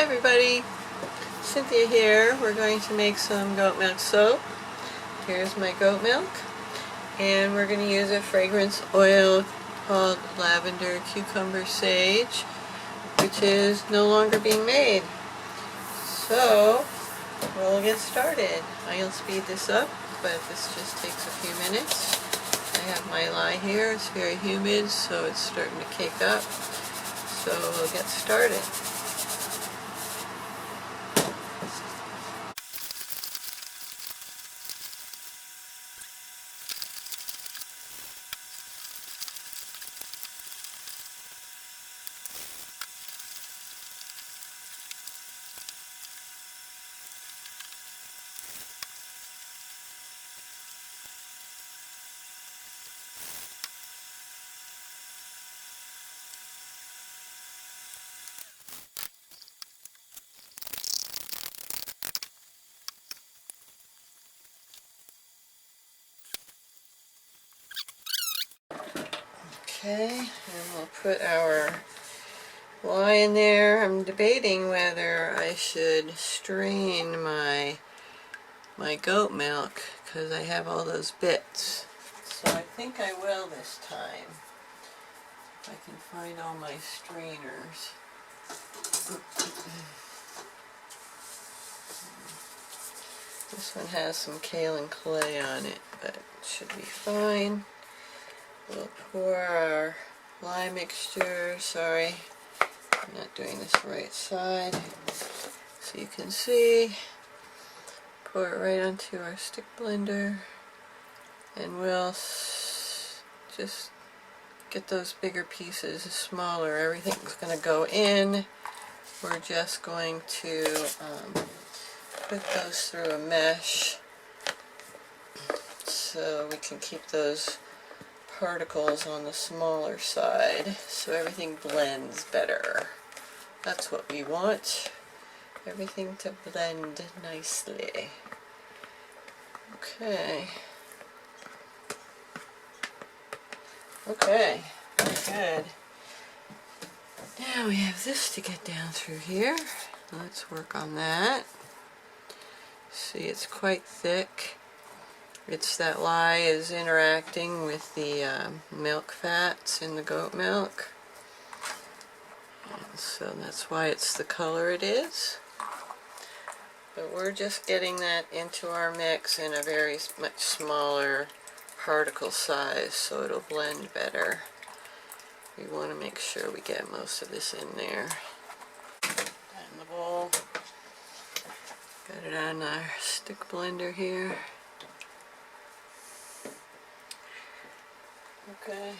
Hi everybody, Cynthia here. We're going to make some goat milk soap. Here's my goat milk, and we're going to use a fragrance oil called Lavender Cucumber Sage, which is no longer being made. So we'll get started. I'll speed this up, but this just takes a few minutes. I have my lye here. It's very humid, so it's starting to cake up. So we'll get started. Okay, and we'll put our lye in there. I'm debating whether I should strain my goat milk because I have all those bits. So I think I will this time. If I can find all my strainers. This one has some kaolin clay on it, but it should be fine. We'll pour our lye mixture. Sorry, I'm not doing this right side. So you can see, pour it right onto our stick blender, and we'll just get those bigger pieces smaller. Everything's going to go in. We're just going to put those through a mesh so we can keep those particles on the smaller side so everything blends better. That's what we want. Everything to blend nicely. Okay. Okay, very good. Now we have this to get down through here. Let's work on that. See, it's quite thick. It's that lye is interacting with the milk fats in the goat milk. And so that's why it's the color it is. But we're just getting that into our mix in a very much smaller particle size so it'll blend better. We want to make sure we get most of this in there. Put that in the bowl. Got it on our stick blender here. Okay.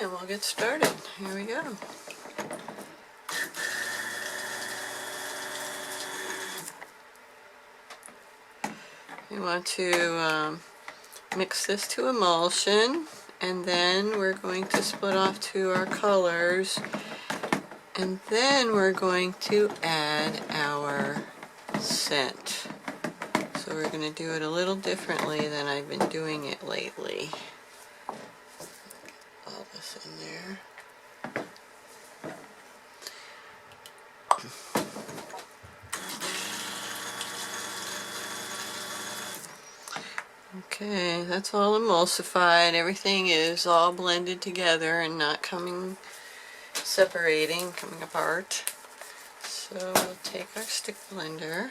And we'll get started. Here we go. We want to mix this to emulsion, and then we're going to split off to our colors, and then we're going to add our scent. So we're going to do it a little differently than I've been doing it lately. All this in there. Okay, that's all emulsified. Everything is all blended together and not coming apart. So we'll take our stick blender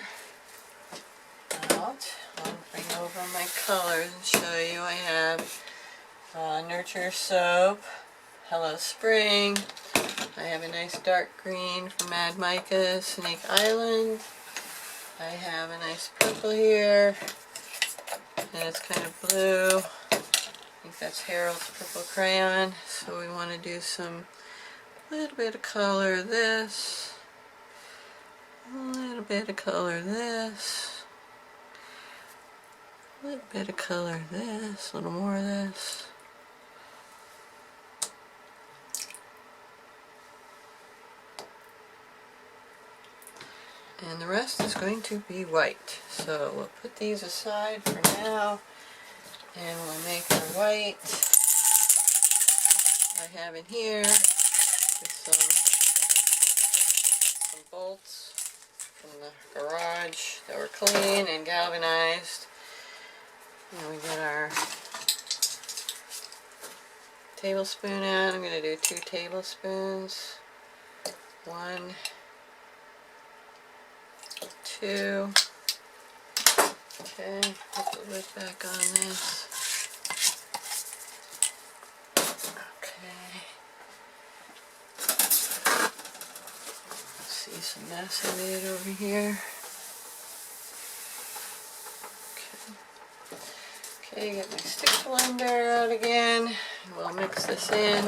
out. I'll bring over my colors and show you. I have Nurture Soap, Hello Spring. I have a nice dark green from Mad Mica, Snake Island. I have a nice purple here, and it's kind of blue. I think that's Harold's Purple Crayon. So we want to do some little bit of color this, a little bit of color this, a little bit of color this, a little more of this. And the rest is going to be white. So we'll put these aside for now, and we'll make our white. I have in here with some some bolts from the garage that were clean and galvanized. Now we get our tablespoon out. I'm going to do 2 tablespoons. 1, 2. Okay, put the lid back on this. Okay. See some mess I made over here. Okay, get my stick blender out again. We'll mix this in.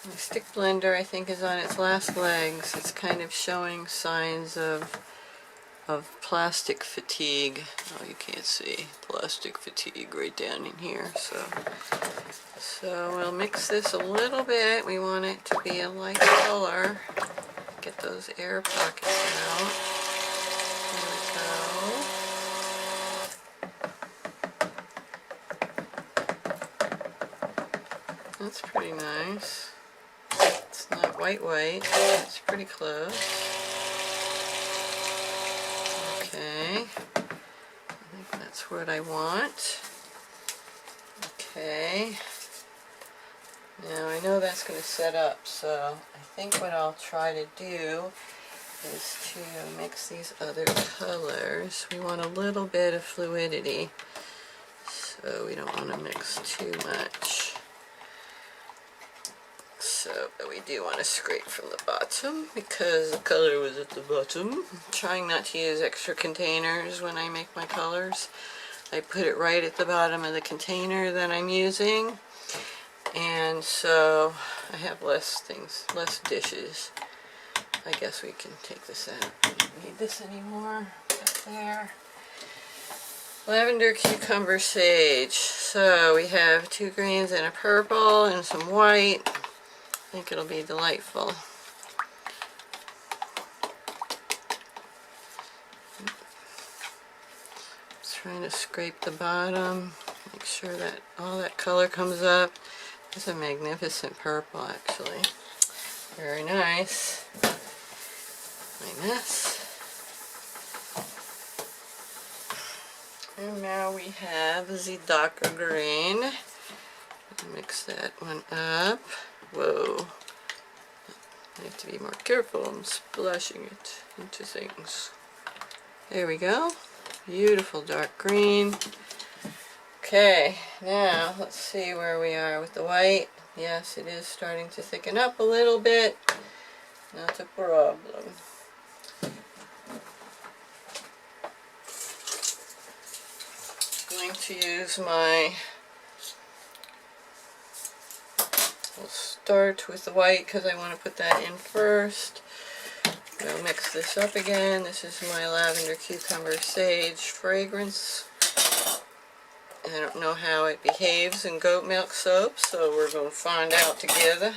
My stick blender, I think, is on its last legs. It's kind of showing signs of plastic fatigue. Oh, you can't see. Plastic fatigue right down in here. So we'll mix this a little bit. We want it to be a light color. Get those air pockets out. There we go. That's pretty nice. It's not white, it's pretty close. Okay, I think that's what I want. Okay, now I know that's going to set up, so I think what I'll try to do is to mix these other colors. We want a little bit of fluidity, so we don't want to mix too much. So, but we do want to scrape from the bottom because the color was at the bottom. I'm trying not to use extra containers when I make my colors. I put it right at the bottom of the container that I'm using, and so I have less dishes. I guess we can take this out. I don't need this anymore. Up there. Lavender, cucumber, sage. So we have 2 greens and a purple and some white. I think it'll be delightful. Just trying to scrape the bottom, make sure that all that color comes up. It's a magnificent purple, actually. Very nice. My mess. And now we have the darker green. Mix that one up. Whoa. I have to be more careful. I'm splashing it into things. There we go. Beautiful dark green. Okay, now let's see where we are with the white. Yes, it is starting to thicken up a little bit. Not a problem. I'm going to use my... We'll start with the white because I want to put that in first. I'll mix this up again. This is my lavender, cucumber, sage fragrance. I don't know how it behaves in goat milk soap, so we're going to find out together.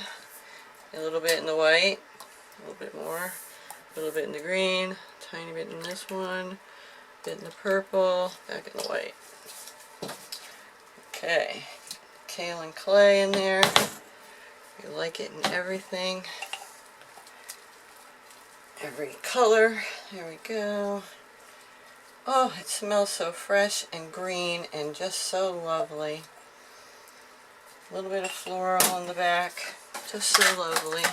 A little bit in the white, a little bit more, a little bit in the green, a tiny bit in this one, a bit in the purple, back in the white. Okay, kale and clay in there. You like it in everything, every color. There we go. Oh, it smells so fresh and green and just so lovely. A little bit of floral on the back, just so lovely.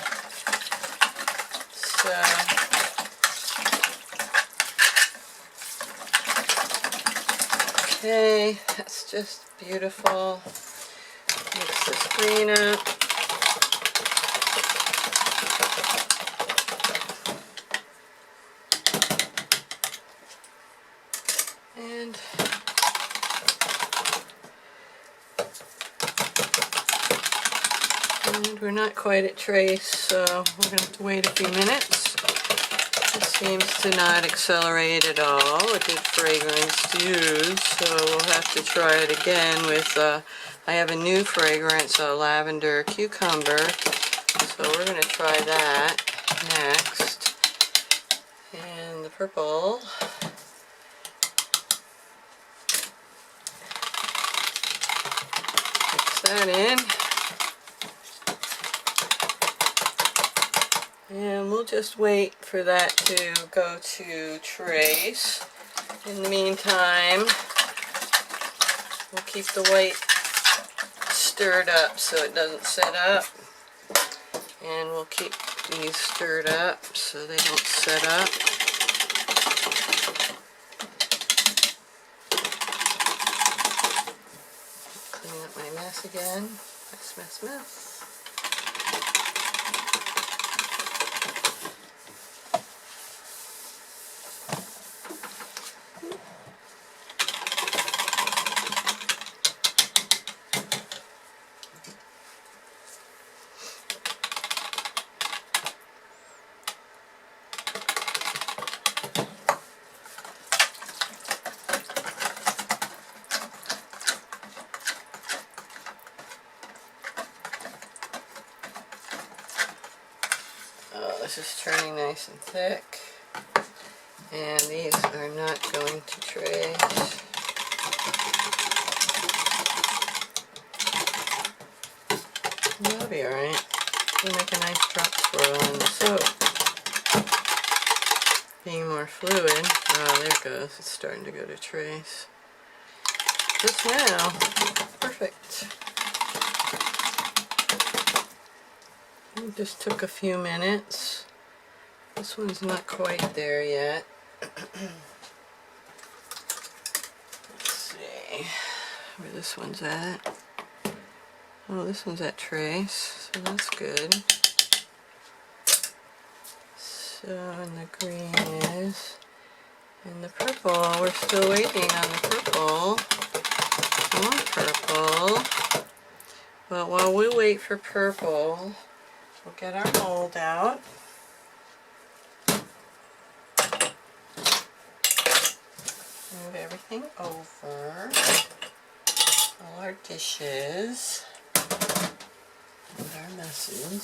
So, okay, that's just beautiful. Mix this green up. And we're not quite at trace, so we're going to have to wait a few minutes. It seems to not accelerate at all. A good fragrance to use, so we'll have to try it again with, I have a new fragrance, a lavender cucumber, so we're going to try that next. And the purple. Mix that in. we'll just wait for that to go to trace. In the meantime, we'll keep the white stirred up so it doesn't set up. And we'll keep these stirred up so they don't set up. Clean up my mess again. Mess, mess, mess. This is turning nice and thick, and these are not going to trace. That'll be alright. We'll make a nice drop swirl on the soap. Being more fluid. Oh, there it goes. It's starting to go to trace. Just now. Perfect. It just took a few minutes. This one's not quite there yet. Let's see where this one's at. Oh, this one's at trace, so that's good. So, and the green is, and the purple, we're still waiting on the purple. More purple. Well, while we wait for purple, we'll get our mold out. Move everything over. All our dishes. And our messes.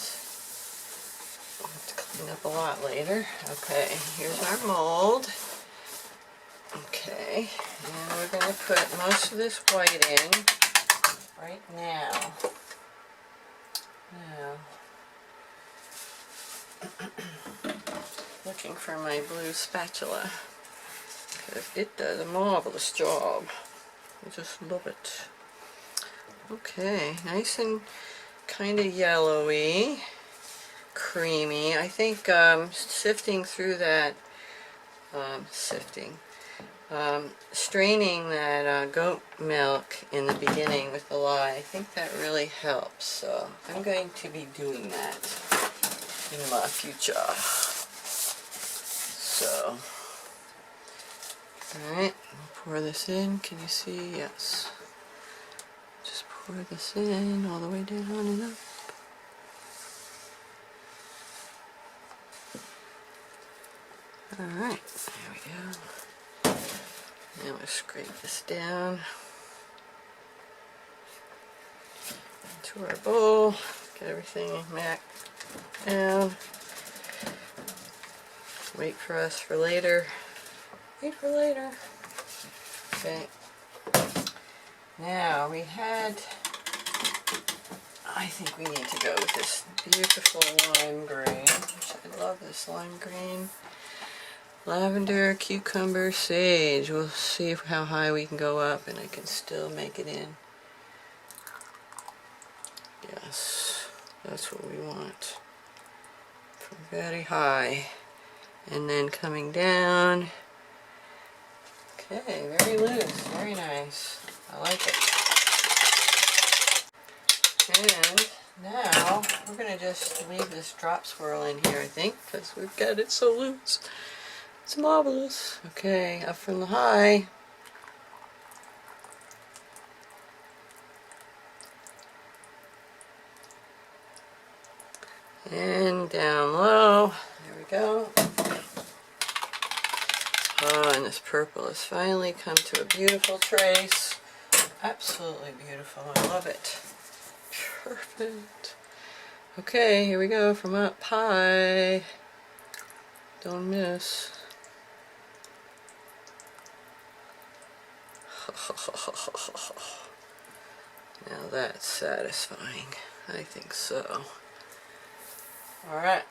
We'll have to clean up a lot later. Okay, here's our mold. Okay, and we're going to put most of this white in right now. Looking for my blue spatula, because it does a marvelous job. I just love it. Okay, nice and kind of yellowy, creamy. I think sifting through that, straining that goat milk in the beginning with the lye, I think that really helps. So I'm going to be doing that in my future. So, alright, we'll pour this in. Can you see? Yes. Just pour this in all the way down and up. Alright, there we go. Now we'll scrape this down into our bowl. Get everything back down. Wait for us for later. Wait for later. Okay. Now we had, I think we need to go with this beautiful lime green, which I love this lime green. Lavender, cucumber, sage. We'll see how high we can go up and I can still make it in. Yes, that's what we want. From very high. And then coming down. Okay, very loose, very nice. I like it. And now we're going to just leave this drop swirl in here, I think, because we've got it so loose. It's marvelous. Okay, up from the high. And down low. There we go. Oh, and this purple has finally come to a beautiful trace. Absolutely beautiful. I love it. Perfect. Okay, here we go from up high. Don't miss. Now that's satisfying. I think so. Alright.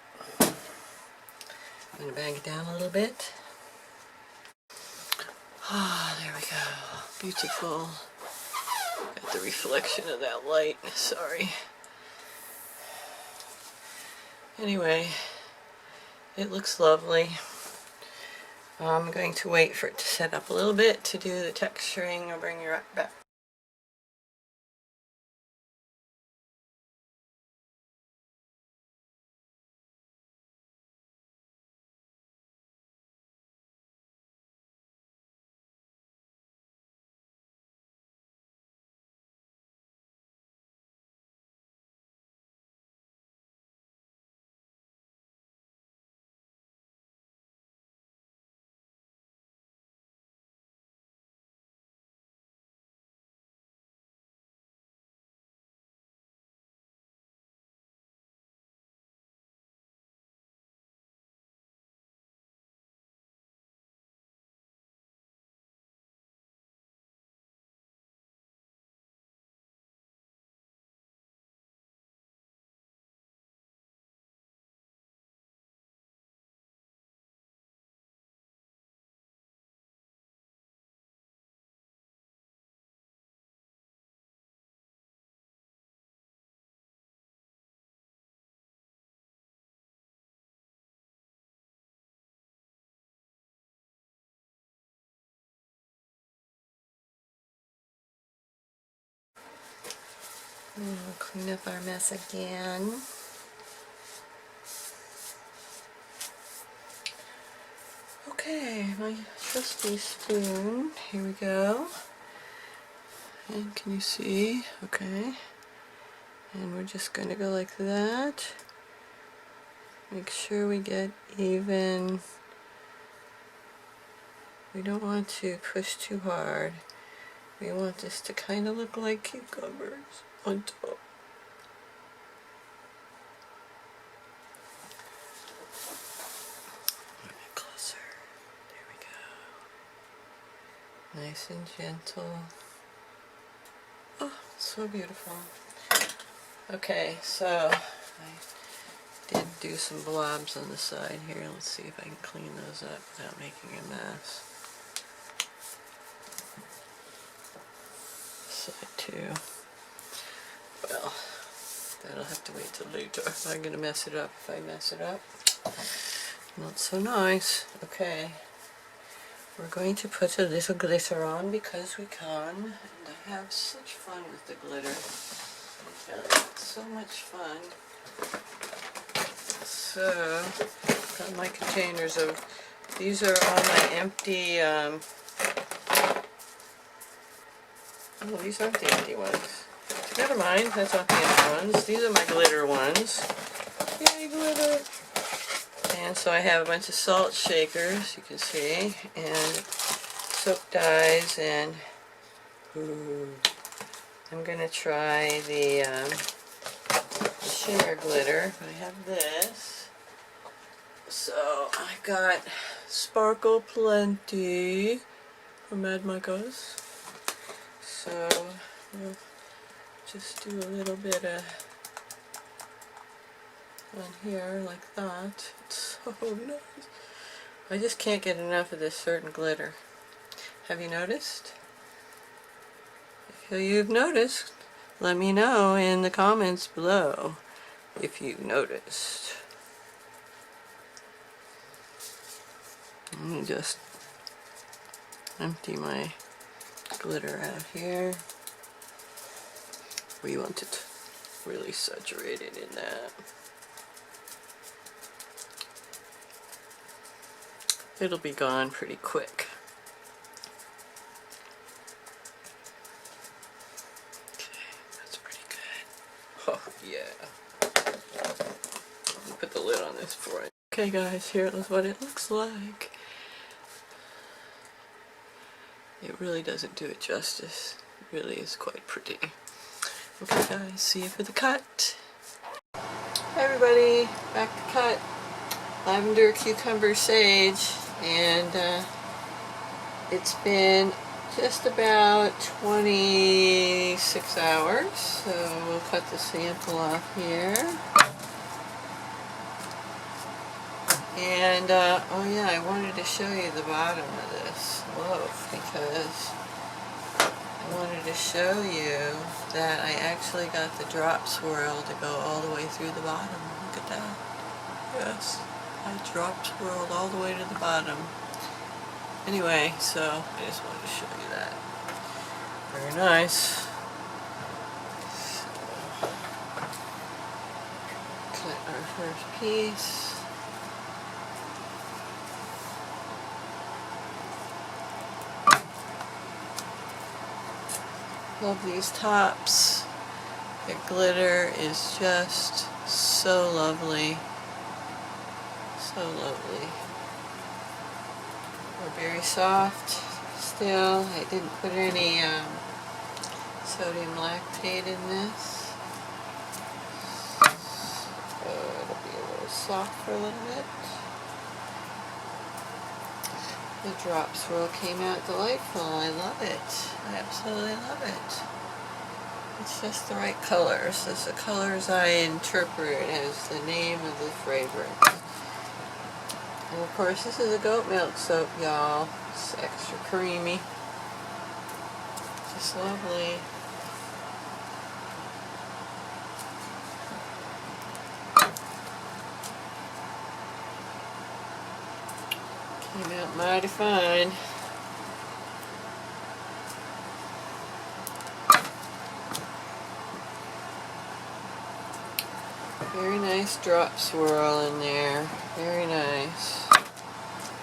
I'm going to bang it down a little bit. Ah, there we go. Beautiful. Got the reflection of that light. Sorry. Anyway, it looks lovely. I'm going to wait for it to set up a little bit to do the texturing. I'll bring you right back. We'll clean up our mess again. Okay, my trusty spoon. Here we go. And can you see? Okay. And we're just going to go like that. Make sure we get even. We don't want to push too hard. We want this to kind of look like cucumbers on top. A bit closer. There we go. Nice and gentle. Oh, so beautiful. Okay, so I did do some blobs on the side here. Let's see if I can clean those up without making a mess. Side too. Well, that'll have to wait till later. I'm gonna mess it up. If I mess it up, not so nice. Okay, we're going to put a little glitter on because we can, and I have such fun with the glitter. So much fun. So, got my containers of, these are all my empty, oh, these aren't the empty ones. Never mind, that's not the empty ones. These are my glitter ones. Yay, glitter! And so I have a bunch of salt shakers, you can see, and soap dyes, and ooh, I'm going to try the shimmer glitter. I have this. So I got Sparkle Plenty from Mad Micos. So we'll just do a little bit of on here like that. It's so nice. I just can't get enough of this certain glitter. Have you noticed? If you've noticed, let me know in the comments below if you've noticed. Let me just empty my glitter out here. We want it really saturated in that. It'll be gone pretty quick. Okay, that's pretty good. Oh yeah. Let me put the lid on this for it. Okay guys, here is what it looks like. It really doesn't do it justice. It really is quite pretty. Okay guys, see you for the cut. Hi everybody, back to cut. Lavender, cucumber, sage, and it's been just about 26 hours, so we'll cut the sample off here. And, oh yeah, I wanted to show you the bottom of this loaf because I wanted to show you that I actually got the drop swirl to go all the way through the bottom. Look at that. Yes, I drop swirled all the way to the bottom. Anyway, so I just wanted to show you that. Very nice. Cut our first piece. Love these tops. The glitter is just so lovely. So lovely. They're very soft still. I didn't put any sodium lactate in this. So it'll be a little soft for a little bit. The drop swirl came out delightful. I love it. I absolutely love it. It's just the right colors. It's the colors I interpret as the name of the fragrance. And of course this is a goat milk soap, y'all. It's extra creamy. Just lovely. Came out mighty fine. Very nice drop swirl in there. Very nice.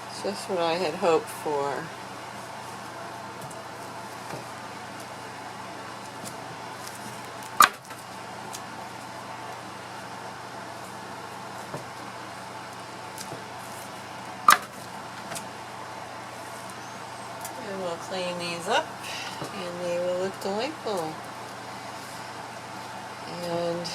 It's just what I had hoped for. And we'll clean these up and they will look delightful. And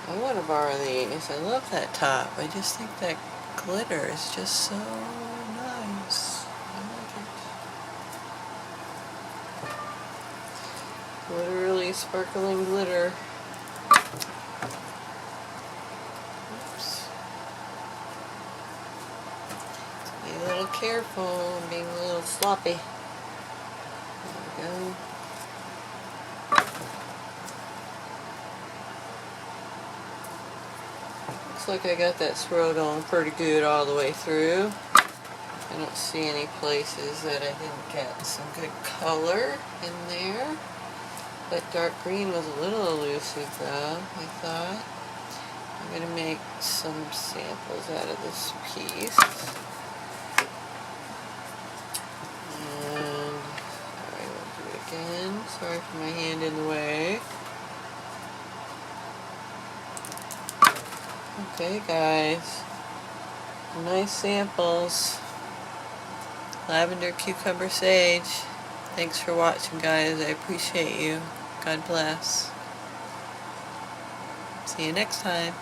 I want to borrow these. I love that top. I just think that glitter is just so nice. I like it. Literally sparkling glitter. Oops. Be a little careful. I'm being a little sloppy. There we go. Looks like I got that swirl going pretty good all the way through. I don't see any places that I didn't get some good color in there. That dark green was a little elusive though, I thought. I'm going to make some samples out of this piece. And I will do it again. Sorry for my hand in the way. Okay guys, nice samples. Lavender, cucumber, sage. Thanks for watching guys, I appreciate you. God bless. See you next time.